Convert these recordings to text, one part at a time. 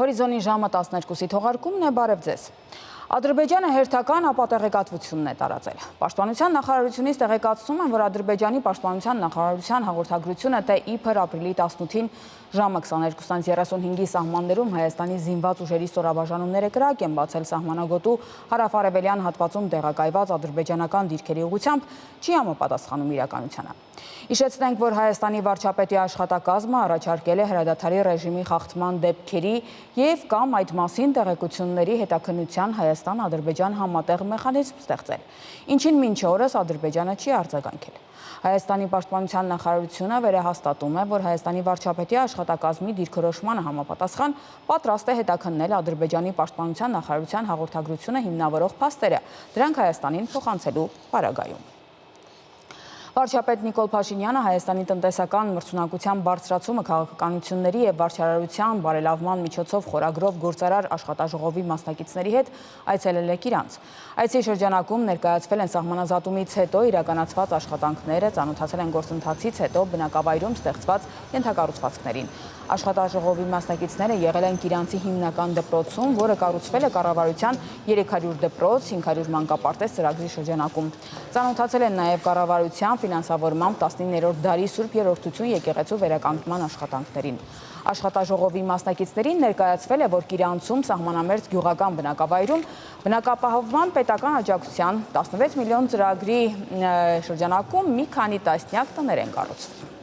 Հորիզոնի ժամը 12-ի թողարկումն է, բարև ձեզ։ Ադրբեջանը հերթական ապատեղեկատվությունն է տարածել։ Պաշտպանության նախարարությունից տեղեկացնում են, որ Ադրբեջանի պաշտպանության նախարարության հաղորդագրությունը, թե իբր ապրիլի 18-ին ժամը 22:35-ի սահմաններում Հայաստանի զինված ուժերի ստորաբաժանումները կրակ են բացել սահմանագոտու հարավարևելյան հատվածում տեղակայված ադրբեջանական դիրքերի ուղղությամբ, չի համապատասխանում իրականությանը։ Հիշեցնենք, որ Հայաստանի վարչապետի աշխատակազմը առաջարկել է հրադադարի ռեժիմի խախտման դեպքերի և կամ այդ մասին տեղեկությունների հետաքննության Հայաստան-Ադրբեջան համատեղ մեխանիզմ ստեղծել, ինչին մինչ օրս Ադրբեջանը չի արձագանքել։ Հայաստանի պաշտպանության նախարարությունը վերահաստատում է, որ Հայաստանի վարչապետի աշխատակազմի դիրքորոշմանը համապատասխան պատրաստ է հետաքննել Ադրբեջանի պաշտպանության նախարարության հաղորդագրությունը հիմնավորող փաստերը, դրանք Հայաստանին փոխանցելու պարագայում։ Վարչապետ Նիկոլ Փաշինյանը Հայաստանի տնտեսական մրցունակության բարձրացումը քաղաքականությունների և վարչարարության բարելավման միջոցով խորագրով գործարար աշխատաժողովի մասնակիցների հետ այցելել է Կիրանց։ Այցի շրջանակում ներկայացվել են սահմանազատումից հետո իրականացված աշխատանքները, ծանոթացել են գործընթացից հետո բնակավայրում ստեղծված ենթակառուցվածքներին։ Աշխատաժողովի մասնակիցները եղել են Կիրանցի հիմնական դպրոցում, որը կառուցվել է կառավարության 300 դպրոց, 500 մանկապարտեզ ծրագրի շրջանակում։ Ծանոթացել են նաև կառավարության ֆինանսավորմամբ 19-րդ դարի Սուրբ Երրորդություն եկեղեցու վերականգնման աշխատանքներին։ Աշխատաժողովի մասնակիցներին ներկայացվել է, որ Կիրանցում սահմանամերձ գյուղական բնակավայրում բնակապահովման պետական աջակցության 16 միլիոն ծրագրի շրջանակում մի քանի տասնյակ տներ են կառուցվել։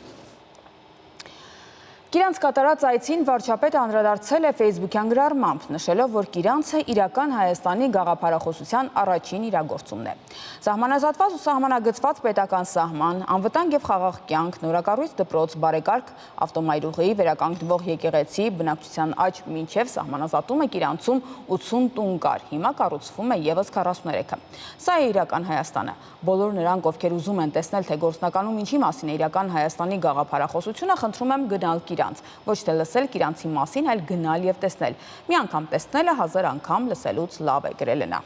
Կիրանց կատարած այցին վարչապետը անդրադարձել է ֆեյսբուքյան գրառմամբ, նշելով, որ Կիրանցը իրական Հայաստանի գաղափարախոսության առաջին իրագործումն է։ Սահմանազատված ու սահմանագծված պետական սահման, անվտանգ և խաղաղ կյանք, նորակառույց դպրոց, բարեկարգ ավտոմայրուղի, վերականգնվող եկեղեցի, բնակչության աճ մինչև սահմանազատումը Կիրանցում 80 տուն կար, հիմա կառուցվում է ևս 43-ը։ Սա է իրական Հայաստանը։ Բոլոր նրանք, ովքեր ուզում են տեսնել, թե գործնականում ինչի մասին է իրական Հայաստանի գաղափարախոսությունը, խնդրում եմ գնալ Կիրանց, ոչ թե լսել Կիրանցի մասին, այլ գնալ և տեսնել։ Մի անգամ տեսնելը 1000 անգամ լսելուց լավ է, գրել է նա։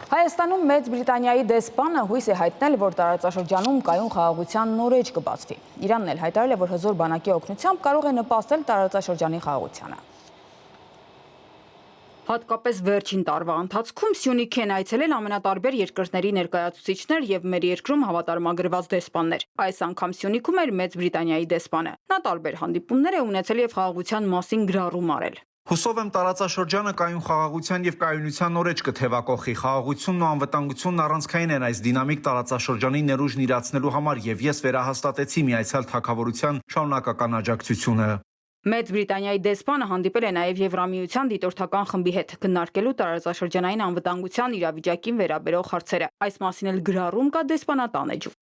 Հայաստանում Մեծ Բրիտանիայի դեսպանը հույս է հայտնել, որ տարածաշրջանում կայուն խաղաղության նորեջ կբացվի։ Իրանն էլ հայտարարել է, որ հզոր բանակի օգնությամբ կարող է նպաստել տարածաշրջանի խաղաղությանը։ Հատկապես վերջին տարվա ընթացքում Սյունիք են այցելել ամենատարբեր երկրների ներկայացուցիչներ և մեր երկրում հավատարմագրված դեսպաններ։ Այս անգամ Սյունիքում էր Մեծ Բրիտանիայի դեսպանը։ Նա տարբեր հանդիպումներ է ունեցել և խաղաղության մասին գրառում արել։ Հուսով եմ տարածաշրջանը կայուն խաղաղության և կայունության նորեջ կթևակողի։ Խաղաղությունն ու անվտանգությունն առանցքային են այս դինամիկ տարածաշրջանի ներուժն իրացնելու համար, և ես վերահաստատեցի մի այցյալ թագավորության շարունակական աջակցությունը։ Մեծ Բրիտանիայի դեսպանը հանդիպել է նաև Եվրամիության դիտորդական խմբի հետ, քննարկելու տարածաշրջանային անվտանգության իրավիճակին վերաբերող հարցերը։ Այս մասին էլ գրառում կա դեսպանատան էջում։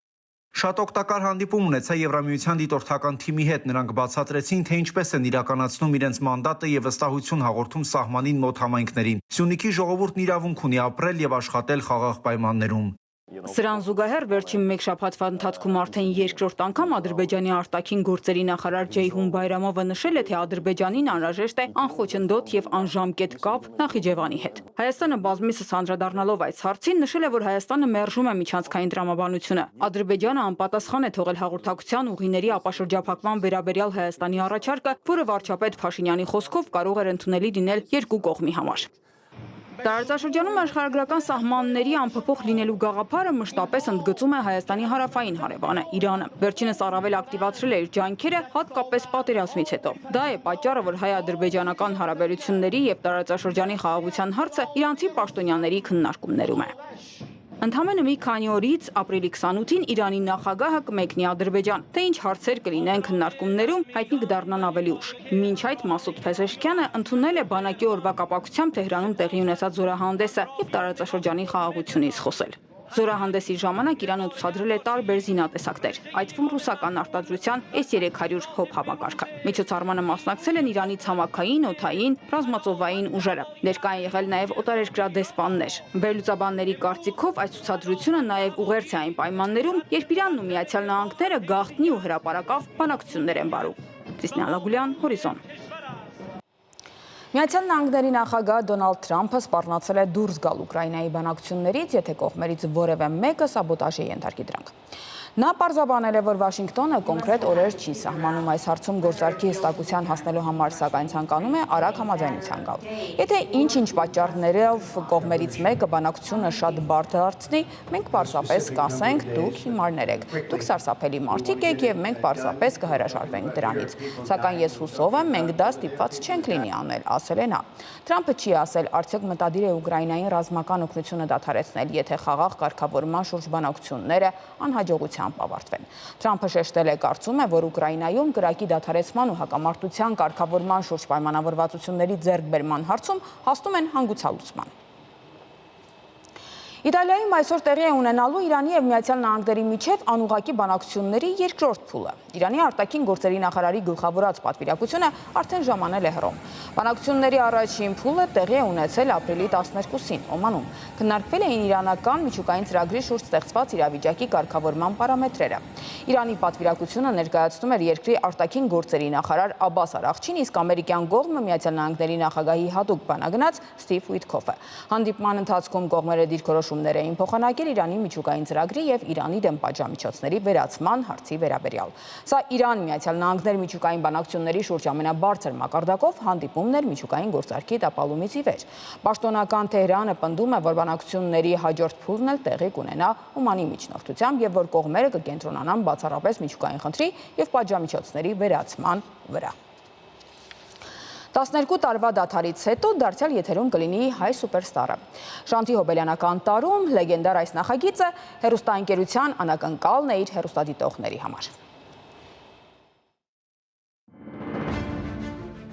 Շատ օգտակար հանդիպում ունեցա Եվրամիության դիտորդական թիմի հետ, նրանք բացատրեցին, թե ինչպես են իրականացնում իրենց մանդատը և վստահություն հաղորդում սահմանին մոտ համայնքներին։ Սյունիքի ժողովուրդն իրավունք ունի ապրել և աշխատել խաղաղ պայմաններում։ Սրան զուգահեռ վերջին մեկ շաբաթվա ընթացքում արդեն երկրորդ անգամ Ադրբեջանի արտաքին գործերի նախարար Ջեյհուն Բայրամովը նշել է, թե Ադրբեջանին անհրաժեշտ է անխոչնդոտ և անժամկետ կապ Նախիջևանի հետ։ Հայաստանը բազմիցս անդրադառնալով այս հարցին նշել է, որ Հայաստանը մերժում է միջանցքային տրամաբանությունը։ Ադրբեջանը անպատասխան է թողել հաղորդակցության ուղիների ապաշրջափակման վերաբերյալ Հայաստանի առաջարկը, որը վարչապետ Փաշինյանի խոսքով կարող էր ընդունելի լինել երկու կողմի համար։ Տարածաշրջանում աշխարհագրական սահմանների անփոփոխ լինելու գաղափարը մշտապես ընդգծում է Հայաստանի հարավային հարևանը՝ Իրանը։ Վերջինս առավել ակտիվացրել է իր ջանքերը, հատկապես պատերազմից հետո։ Դա է պատճառը, որ հայ-ադրբեջանական հարաբերությունների և տարածաշրջանի խաղաղության հարցը իրանցի պաշտոնյաների քննարկումներում է։ Ընդամենը մի քանի օրից ապրիլի 28-ին Իրանի նախագահը կմեկնի Ադրբեջան, թե ինչ հարցեր կլինեն քննարկումներում, հայտնի կդառնան ավելի ուշ։ Մինչ այդ Մասուդ Փեզեշքյանը ընդունել է բանակի օրվա կապակցությամբ Թեհրանում տեղի ունեցած զորահանդեսը և տարածաշրջանի խաղաղությունից խոսել։ Զորահանդեսի ժամանակ Իրանը ցուցադրել է տարբեր զինատեսակներ, այդ թվում ռուսական արտադրության S-300 հոբ համակարգը։ Միջոցառմանը մասնակցել են Իրանի ցամաքային, օդային, ռազմածովային ուժերը։ Ներկա են եղել նաև օտարերկրյա դեսպաններ։ Վերլուծաբանների կարծիքով այս ցուցադրությունը նաև ուղերձ է այն պայմաններում, երբ Իրանն ու Միացյալ Նահանգները գաղտնի ու հրապարակավ բանակցություններ են վարում։ Կրիստինա Լագուլյան, Հորիզոն։ Միացյալ Նահանգների նախագահ Դոնալդ Թրամփը սպառնացել է դուրս գալ Ուկրաինայի բանակցություններից, եթե կողմերից որևէ մեկը սաբոտաժ է ենթարկի դրանք։ Նա պարզաբանել է, որ Վաշինգտոնը կոնկրետ օրեր չի սահմանում այս հարցում գործարքի հստակության հասնելու համար, սակայն ցանկանում է արագ համաձայնության գալ։ Եթե ինչ-ինչ պատճառներով կողմերից մեկը բանակցությունը շատ բարդ դարձնի, մենք պարզապես կասենք՝ դուք հիմարներ եք, դուք սարսափելի մարդիկ եք եւ մենք պարզապես կհրաժարվենք դրանից։ Սակայն ես հուսով եմ, մենք դա ստիպված չենք լինի անել, ասել է նա։ Թրամփը չի ասել, արդյոք մտադիր է Ուկրաինային ռազմական օգնությունը դադարեցնել, եթե խաղաղ կարգավորման շուրջ բանակցությունները անհաջողությամբ ավարտվեն։ Թրամփը շեշտել է, կարծում է, որ Ուկրաինայում կրակի դադարեցման ու հակամարտության կարգավորման շուրջ պայմանավորվածությունների ձեռքբերման հարցում հասնում են հանգուցալուծման։ Իտալիայում այսօր տեղի է ունենալու Իրանի եւ Միացյալ Նահանգների միջև անուղղակի բանակցությունների երկրորդ փուլը։ Իրանի արտաքին գործերի նախարարի գլխավորած պատվիրակությունը արդեն ժամանել է Հռոմ։ Բանակցությունների առաջին փուլը տեղի է ունեցել ապրիլի 12-ին Օմանում։ Քննարկվել էին իրանական միջուկային ծրագրի շուրջ ստեղծված իրավիճակի կարգավորման պարամետրերը։ Իրանի պատվիրակությունը ներկայացնում էր երկրի արտաքին գործերի նախարար Աբբաս Արաղչին, իսկ ամերիկյան կողմը Միացյալ Նահանգների նախագահի հատուկ բանագնաց Սթիվ Ուիթքոֆը։ Հանդիպման ընթացքում կողմերը դիրքորոշումներ էին փոխանակել Իրանի միջուկային ծրագրի եւ Իրանի դեմ պատժամիջոցների վերացման հարցի վերաբերյալ։ Սա Իրան-Միացյալ Նահանգներ միջուկային բանակցությունների շուրջ ամենաբարձր մակարդակով հանդիպումն էր միջուկային գործարքի տապալումից ի վեր։ Պաշտոնական Թեհրանը պնդում է, որ բանակցությունների հաջորդ փուլն էլ տեղի կունենա Օմանի միջնորդությամբ եւ որ կողմերը կկենտրոնանան բացառապես միջուկային խնդրի եւ պատժամիջոցների վերացման վրա։ 12 տարվա դադարից հետո դարձյալ եթերում կլինի Հայ Սուպերստարը։ Շանթի Հոբելյանական տարում լեգենդար այս նախագիծը հեռուստաընկերության անակնկալն է իր հեռուստադիտողների համար։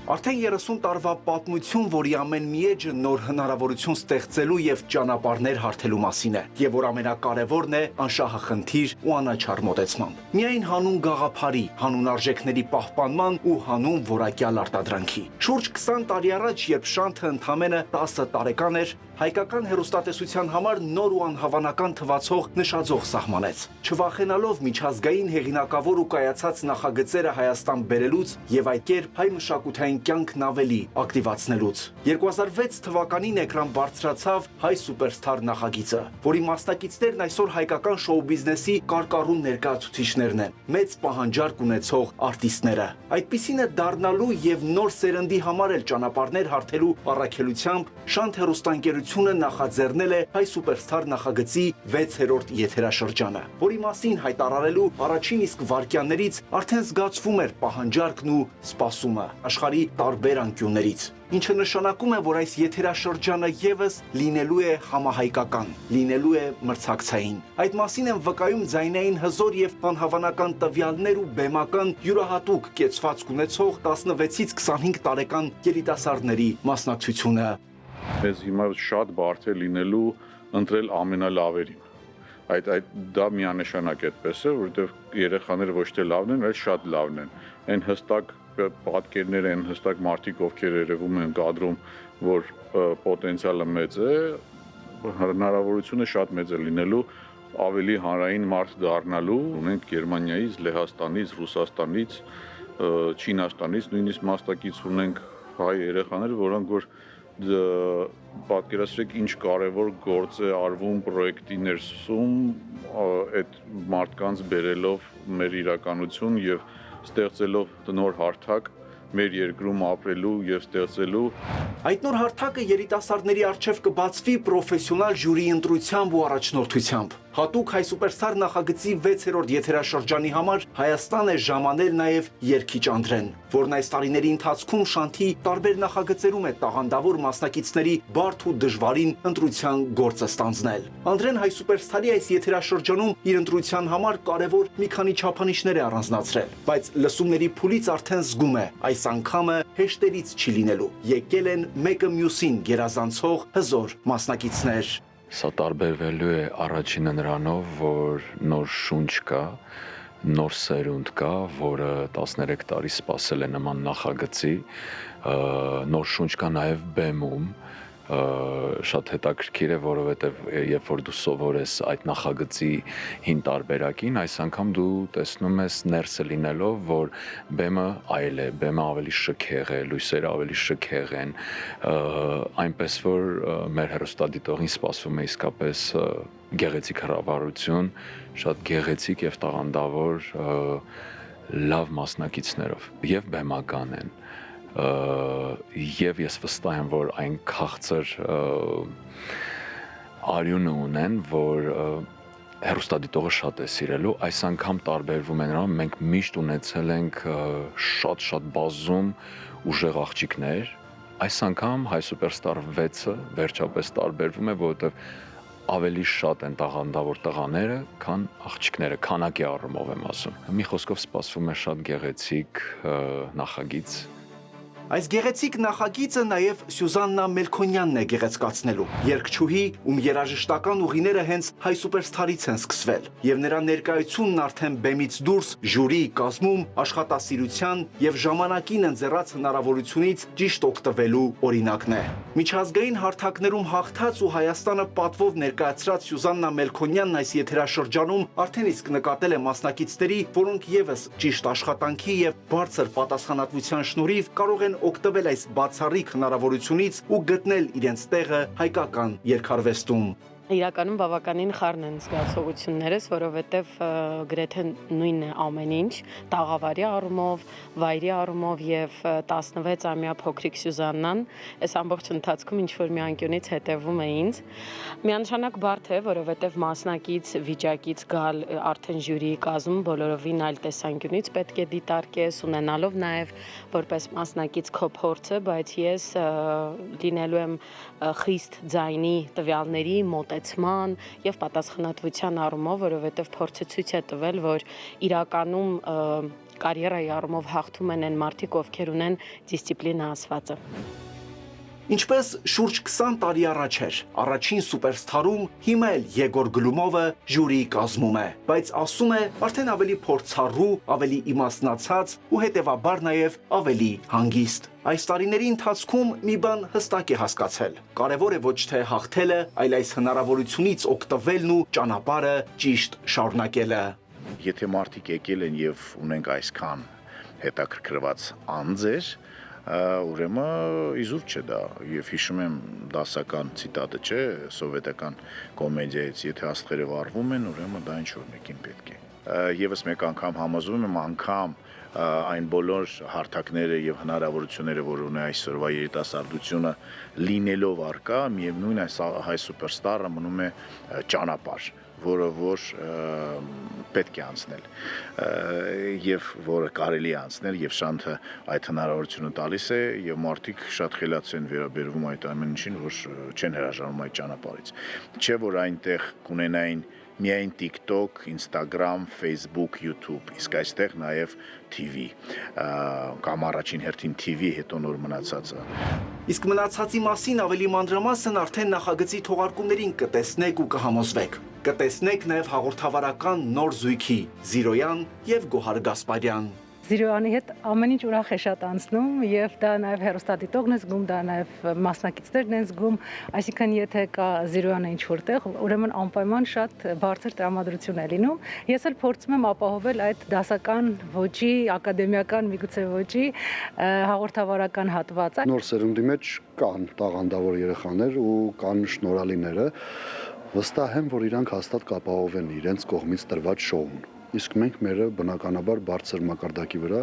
Արդեն 30 տարվա պատմություն, որի ամեն մի էջը նոր հնարավորություն ստեղծելու եւ ճանապարհներ հարթելու մասին է, եւ որ ամենակարևորն է անշահախնդիր ու անաչառ մոտեցմամբ։ Միայն հանուն գաղափարի, հանուն արժեքների պահպանման ու հանուն որակյալ արտադրանքի։ Շուրջ 20 տարի առաջ, երբ Շանթը ընդամենը 10 տարեկան էր, հայկական հեռուստատեսության համար նոր ու անհավանական թվացող նշաձող սահմանեց։ Չվախենալով միջազգային հեղինակավոր ու կայացած նախագծերը Հայաստան բերելուց եւ այդ կերպ հայ մշակութային կյանքն ավելի ակտիվացնելուց։ 2006 թվականին էկրան բարձրացավ Հայ Սուպերստար նախագիծը, որի մասնակիցներն այսօր հայկական շոու բիզնեսի կարկառուն ներկայացուցիչներն են, մեծ պահանջարկ ունեցող արտիստները։ Այդպիսին է դառնալու եւ նոր սերնդի համար էլ ճանապարհներ հարթելու առաքելությամբ Շանթ հեռուստաընկերությունը նախաձեռնել է Հայ Սուպերստար նախագծի 6-րդ եթերաշրջանը, որի մասին հայտարարելու առաջին իսկ վայրկյաններից արդեն զգացվում էր պահանջարկն ու սպասումը աշխարհի տարբեր անկյուններից, ինչը նշանակում է, որ այս եթերաշրջանը եւս լինելու է համահայկական, լինելու է մրցակցային։ Այդ մասին են վկայում ձայնային հզոր եւ անհավանական տվյալներ ու բեմական յուրահատուկ կեցվածք ունեցող 16-ից 25 տարեկան երիտասարդների մասնակցությունը։ Մեզ հիմա շատ բարդ է լինելու ընտրել ամենալավերին։ Դա միանշանակ այդպես է, որովհետև երեխաները ոչ թե լավն են, այլ շատ լավն են։ Այն հստակ պատկերները են, հստակ մարդիկ, ովքեր երևում են կադրում, որ պոտենցիալը մեծ է, հնարավորությունը շատ մեծ է լինելու ավելի հանրային մարդ դառնալու։ Ունենք Գերմանիայից, Լեհաստանից, Ռուսաստանից, Չինաստանից նույնիսկ մասնակից ունենք հայ երեխաներ, որոնք որ պատկերացրեք ինչ կարևոր գործ է արվում պրոյեկտի ներսում այդ մարդկանց բերելով մեր իրականություն եւ ստեղծելով նոր հարթակ մեր երկրում ապրելու եւ ստեղծելու։ Այդ նոր հարթակը երիտասարդների առջև կբացվի պրոֆեսիոնալ ժյուրի ընտրությամբ ու առաջնորդությամբ։ Հատուկ Հայ Սուպերստար նախագծի 6-րդ եթերաշրջանի համար Հայաստան է ժամանել նաև երգիչ Անդրեն, որն այս տարիների ընթացքում Շանթի տարբեր նախագծերում է տաղանդավոր մասնակիցների բարդ ու դժվարին ընտրության գործը ստանձնել։ Անդրեն Հայ Սուպերստարի այս եթերաշրջանում իր ընտրության համար կարևոր մի քանի չափանիշներ է առանձնացրել, բայց լսումների փուլից արդեն զգում է, այս անգամը հեշտերից չի լինելու։ Եկել են մեկը մյուսին գերազանցող հզոր մասնակիցներ։ Սա տարբերվելու է առաջինը նրանով, որ նոր շունչ կա, նոր սերունդ կա, որը 13 տարի սպասել է նման նախագծի, նոր շունչ կա նաև բեմում, շատ հետաքրքիր է, որովհետև երբ որ դու սովորես այդ նախագծի հին տարբերակին, այս անգամ դու տեսնում ես ներսը լինելով, որ բեմը այլ է, բեմը ավելի շքեղ է, լույսերը ավելի շքեղ են, այնպես որ մեր հեռուստադիտողին սպասվում է իսկապես գեղեցիկ հրավառություն, շատ գեղեցիկ եւ տաղանդավոր լավ մասնակիցներով եւ բեմական են եւ ես վստահ եմ, որ այն քաղցր արյունը ունեն, որ հեռուստադիտողը շատ է սիրելու, այս անգամ տարբերվում է նրան, մենք միշտ ունեցել ենք շատ բազում ուժեղ աղջիկներ, այս անգամ Հայ Սուպերստար 6-ը վերջապես տարբերվում է, որովհետեւ ավելի շատ են տաղանդավոր տղաները, քան աղջիկները, քանակի առումով եմ ասում։ Մի խոսքով սպասվում է շատ գեղեցիկ նախագիծ։ Այս գեղեցիկ նախագիծը նաև Սյուզաննա Մելքոնյանն է գեղեցկացնելու։ Երգչուհի, ում երաժշտական ուղիները հենց Հայ Սուպերստարից են սկսվել, եւ նրա ներկայությունն արդեն բեմից դուրս ժյուրիի կազմում աշխատասիրության եւ ժամանակին ընձեռած հնարավորությունից ճիշտ օգտվելու օրինակն է։ Միջազգային հարթակներում հաղթած ու Հայաստանը պատվով ներկայացրած Սյուզաննա Մելքոնյանն այս եթերաշրջանում արդեն իսկ նկատել է մասնակիցների, որոնք եւս ճիշտ աշխատանքի եւ բարձր պատասխանատվության շնորհիվ կարող են օգտվել այս բացառիկ հնարավորությունից ու գտնել իրենց տեղը հայկական երգարվեստում։ Իրականում բավականին խառն են զգացողություններս, որովհետև գրեթե նույնն է ամեն ինչ, տաղավարի առումով, վայրի առումով եւ 16-ամյա փոքրիկ Սյուզաննան այս ամբողջ ընթացքում ինչ-որ մի անկյունից հետևում է ինձ։ Միանշանակ բարդ է, որովհետև մասնակից վիճակից գալ արդեն ժյուրիի կազմում բոլորովին այլ տեսանկյունից պետք է դիտարկես, ունենալով նաեւ որպես մասնակից քո փորձը, բայց ես լինելու եմ խիստ ձայնի տվյալների մոտեցման եւ պատասխանատվության առումով, որովհետեւ փորձը ցույց է տվել, որ իրականում կարիերայի առումով հաղթում են մարդիկ, ովքեր ունեն դիսցիպլինա ասվածը։ Ինչպես շուրջ 20 տարի առաջ էր, առաջին Սուպերստարում հիմա էլ Եգոր Գլումովը ժյուրիի կազմում է, բայց ասում է արդեն ավելի փորձառու, ավելի իմաստնացած ու հետևաբար նաև ավելի հանգիստ։ Այս տարիների ընթացքում մի բան հստակ է հասկացել. կարևոր է ոչ թե հաղթելը, այլ այս հնարավորությունից օգտվելն ու ճանապարհը ճիշտ շարունակելը։ Եթե մարդիկ եկել են եւ ունենք այսքան հետաքրքրված անձեր, ուրեմն իզուր չէ դա եւ հիշում եմ դասական ցիտատը չէ սովետական կոմեդիայից եթե աստղերը վառվում են ուրեմն դա ինչ որ մեկին պետք է եւս մեկ անգամ համոզվում եմ անգամ այն բոլոր հարթակները եւ հնարավորությունները որ ունի այսօրվա երիտասարդությունը լինելով արկա միևնույն այս Հայ Սուպերստարը մնում է ճանապարհ որը որ պետք է անցնել եւ որը կարելի է անցնել եւ շանթը այդ հնարավորությունը տալիս է եւ մարդիկ շատ խելացի են վերաբերվում այդ ամեն ինչին որ չեն հրաժարվում այդ ճանապարհից չէ որ այնտեղ կունենային միայն TikTok, Instagram, Facebook, YouTube, իսկ այստեղ նաև TV, կամ առաջին հերթին TV, հետո նոր մնացածը։ Իսկ մնացածի մասին ավելի մանրամասն արդեն նախագծի թողարկումներին կտեսնեք ու կհամոզվեք։ Կտեսնեք նաև հաղորդավարական նոր զույգի՝ Զիրոյան եւ Գոհար Գասպարյան։ Զիրոյանի հետ ամեն ինչ ուրախ է շատ անցնում եւ դա նաեւ հեռուստադիտողն է զգում, դա նաեւ մասնակիցներն են զգում, այսինքն եթե կա Զիրոյանը ինչ որտեղ, ուրեմն անպայման շատ բարձր տրամադրություն է լինում։ Ես էլ փորձում եմ ապահովել այդ դասական ոճի, ակադեմիական միգուցե ոճի հաղորդավարական հատվածը։ Նոր սերունդի մեջ կան տաղանդավոր երեխաներ ու կան շնորհալիները, վստահ եմ, որ իրանք հաստատ կապահովեն իրենց կողմից տրված շոուն։ Իսկ մենք մերը բնականաբար բարձր մակարդակի վրա,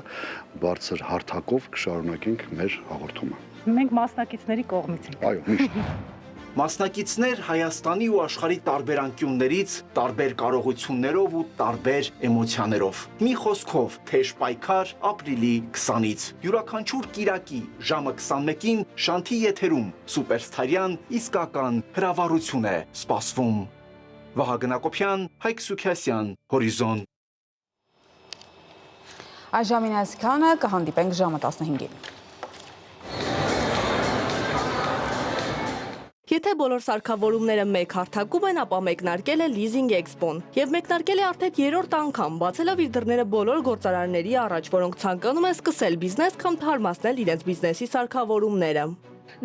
բարձր հարթակով կշարունակենք մեր հաղորդումը։ Մենք մասնակիցների կողմից ենք։ Այո, միշտ։ Մասնակիցներ Հայաստանի ու աշխարհի տարբեր անկյուններից, տարբեր կարողություններով ու տարբեր էմոցիաներով։ Մի խոսքով, թեժ պայքար ապրիլի 20-ից։ Յուրաքանչյուր կիրակի ժամը 21-ին Շանթի եթերում Սուպերստարյան իսկական հրավառություն է սպասվում։ Վահագն Ակոբյան, Հայկ Սուքիասյան, Հորիզոն։ Այժմին այսքանը կհանդիպենք ժամը 15-ին։ Եթե բոլոր սարքավորումները մեկ հարթակում են, ապա մեկնարկել է Leasing Expo-ն եւ մեկնարկել է արդեն 3-րդ անգամ, բացելով իր դռները բոլոր գործարանների առաջ, որոնք ցանկանում են սկսել բիզնես կամ թարմացնել իրենց բիզնեսի սարքավորումները։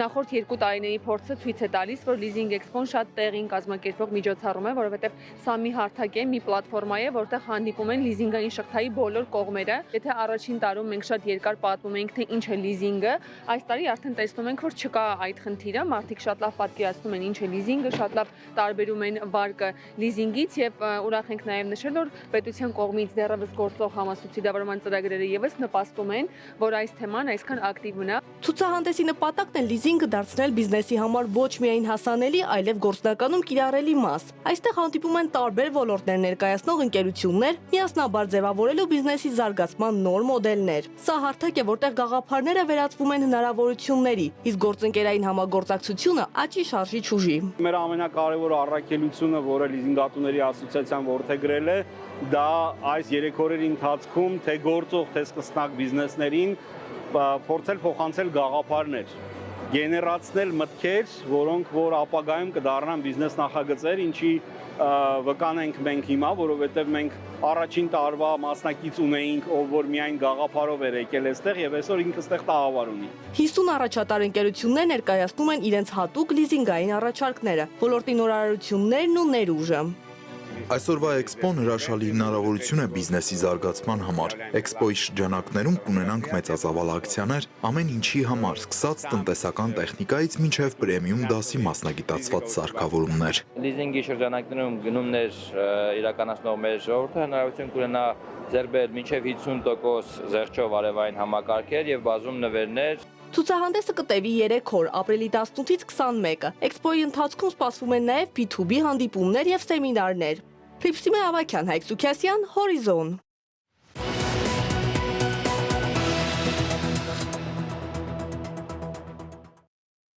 Նախորդ 2 տարիների փորձը ցույց է տալիս, որ Leasing Expo-ն շատ տեղին կազմակերպվող միջոցառում է, որովհետև սա մի հարթակ է, մի պլատֆորմա է, որտեղ հանդիպում են լիզինգային շղթայի բոլոր կողմերը։ Եթե առաջին տարում մենք շատ երկար պատմում էինք, թե ինչ է լիզինգը, այս տարի արդեն տեսնում ենք, որ չկա այդ խնդիրը, մարդիկ շատ լավ պատկերացնում են ինչ է լիզինգը, շատ լավ տարբերում են վարկը լիզինգից եւ ուրախ ենք նաեւ նշել, որ պետության կողմից դեռևս գործող համասուբսիդավորման ծրագրերը եւս նպաստում են, որ այս թեման այսքան ակտիվ մնա։ Ցուցահանդեսի նպատակն է լիզինգը դարձնել բիզնեսի համար ոչ միայն հասանելի, այլև գործնականում կիրառելի մաս։ Այստեղ հանդիպում են տարբեր ոլորտներ ներկայացնող ընկերություններ, միասնաբար ձևավորելու բիզնեսի զարգացման նոր մոդելներ։ Սա հարթակ է, որտեղ գաղափարները վերածվում են հնարավորությունների, իսկ գործընկերային համագործակցությունը աճի շարժիչ ուժի։ Մեր ամենակարևոր առաքելությունը, որը լիզինգատուների ասոցիացիան որդեգրել է, դա այս 3 օրերի ընթացքում թե գործող, թե սկսնակ բիզնեսներին փորձել փոխանցել գաղափարներ, գեներացնել մտքեր, որոնք որ ապագայում կդառնան բիզնես նախագծեր, ինչի վկան ենք մենք հիմա, որովհետև մենք առաջին տարվա մասնակից ունեինք, ով որ միայն գաղափարով էր եկել այստեղ եւ այսօր ինքը այստեղ տաղավար ունի։ 50 առաջատար ընկերություններ ներկայացնում են իրենց հատուկ լիզինգային առաջարկները, ոլորտի նորարարություններն ու ներուժը։ Այսօրվա էքսպոն հրաշալի հնարավորություն է բիզնեսի զարգացման համար։ Էքսպոյի շրջանակներում կունենանք մեծածավալ ակցիաներ ամեն ինչի համար, սկսած տնտեսական տեխնիկայից մինչև պրեմիում դասի մասնագիտացված սարքավորումներ։ Լիզինգի շրջանակներում գնումներ իրականացնող մեր ժողովուրդը հնարավորություն կունենա ձեռք բերել մինչև 50% զեղչով արևային համակարգեր եւ բազում նվերներ։ Ցուցահանդեսը կտևի 3 օր, ապրիլի 18-ից 21-ը։ Էքսպոյի ընթացքում սպասվում են նաև B2B հանդիպումներ եւ սեմինարներ։ Ֆիլիպ Ավակյան, Հայկ Սուքիասյան, Հորիզոն։